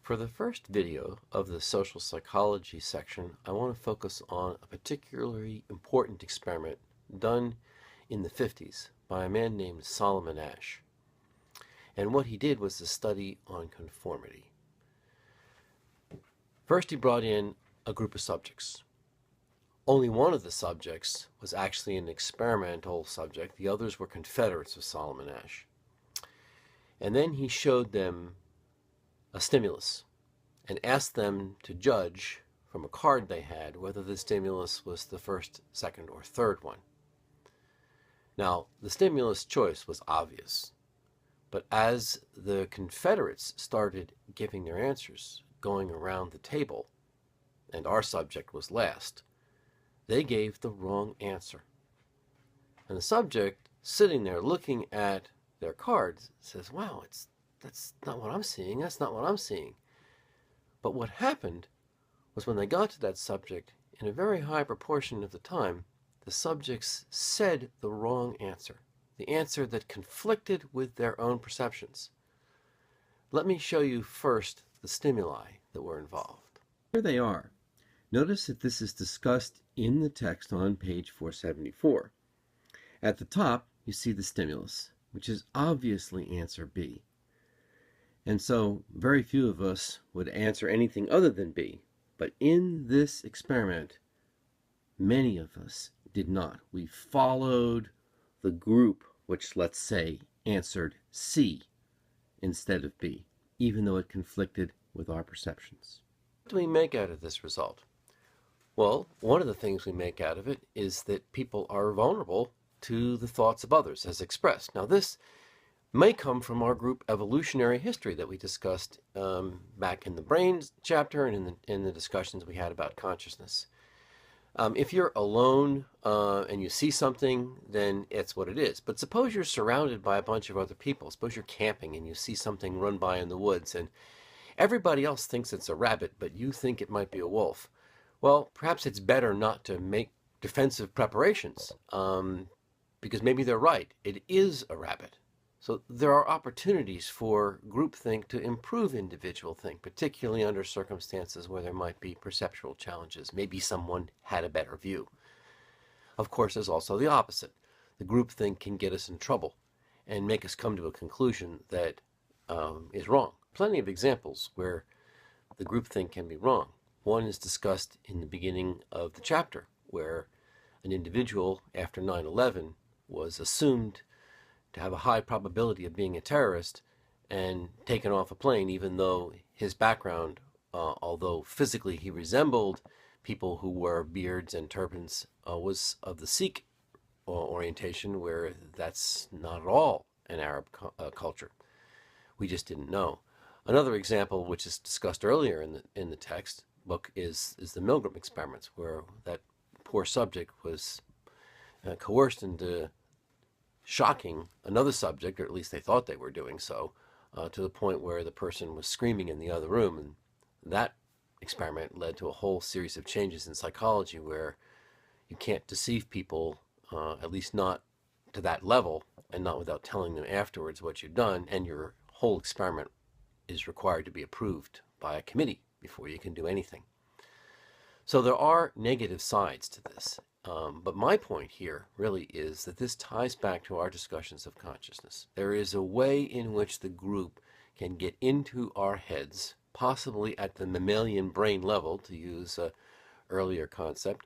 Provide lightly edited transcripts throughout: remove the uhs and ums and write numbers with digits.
For the first video of the social psychology section, I want to focus on a particularly important experiment done in the 50s by a man named Solomon Asch. And what he did was a study on conformity. First, he brought in a group of subjects. Only one of the subjects was actually an experimental subject. The others were Confederates of Solomon Asch. And then he showed them a stimulus and asked them to judge from a card they had whether the stimulus was the first, second, or third one. Now, the stimulus choice was obvious, but as the Confederates started giving their answers, going around the table, and our subject was last, they gave the wrong answer. And the subject, sitting there looking at their cards, says, wow, that's not what I'm seeing, that's not what I'm seeing. But what happened was when they got to that subject, in a very high proportion of the time, the subjects said the wrong answer, the answer that conflicted with their own perceptions. Let me show you first the stimuli that were involved. Here they are. Notice that this is discussed in the text on page 474. At the top, you see the stimulus, which is obviously answer B. And so very few of us would answer anything other than B. But in this experiment, many of us did not. We followed the group which, let's say, answered C instead of B, even though it conflicted with our perceptions. What do we make out of this result? Well, one of the things we make out of it is that people are vulnerable to the thoughts of others as expressed. Now, this may come from our group evolutionary history that we discussed back in the brains chapter and in the discussions we had about consciousness. If you're alone and you see something, then it's what it is. But suppose you're surrounded by a bunch of other people. Suppose you're camping and you see something run by in the woods and everybody else thinks it's a rabbit, but you think it might be a wolf. Well, perhaps it's better not to make defensive preparations because maybe they're right. It is a rabbit. So there are opportunities for groupthink to improve individual think, particularly under circumstances where there might be perceptual challenges. Maybe someone had a better view. Of course, there's also the opposite. The groupthink can get us in trouble and make us come to a conclusion that is wrong. Plenty of examples where the groupthink can be wrong. One is discussed in the beginning of the chapter, where an individual after 9/11 was assumed to have a high probability of being a terrorist and taken off a plane, even though his background, although physically he resembled people who wore beards and turbans, was of the Sikh orientation, where that's not at all an Arab culture. We just didn't know. Another example, which is discussed earlier in the text book, is the Milgram experiments, where that poor subject was coerced into shocking another subject, or at least they thought they were doing so, to the point where the person was screaming in the other room. And that experiment led to a whole series of changes in psychology where you can't deceive people, at least not to that level, and not without telling them afterwards what you've done, and your whole experiment is required to be approved by a committee before you can do anything. So there are negative sides to this. But my point here really is that this ties back to our discussions of consciousness. There is a way in which the group can get into our heads, possibly at the mammalian brain level, to use an earlier concept,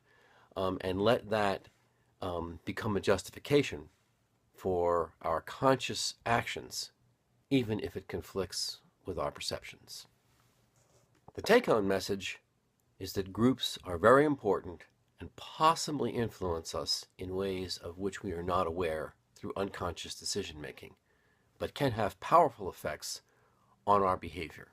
and let that become a justification for our conscious actions, even if it conflicts with our perceptions. The take-home message is that groups are very important and possibly influence us in ways of which we are not aware through unconscious decision-making, but can have powerful effects on our behavior.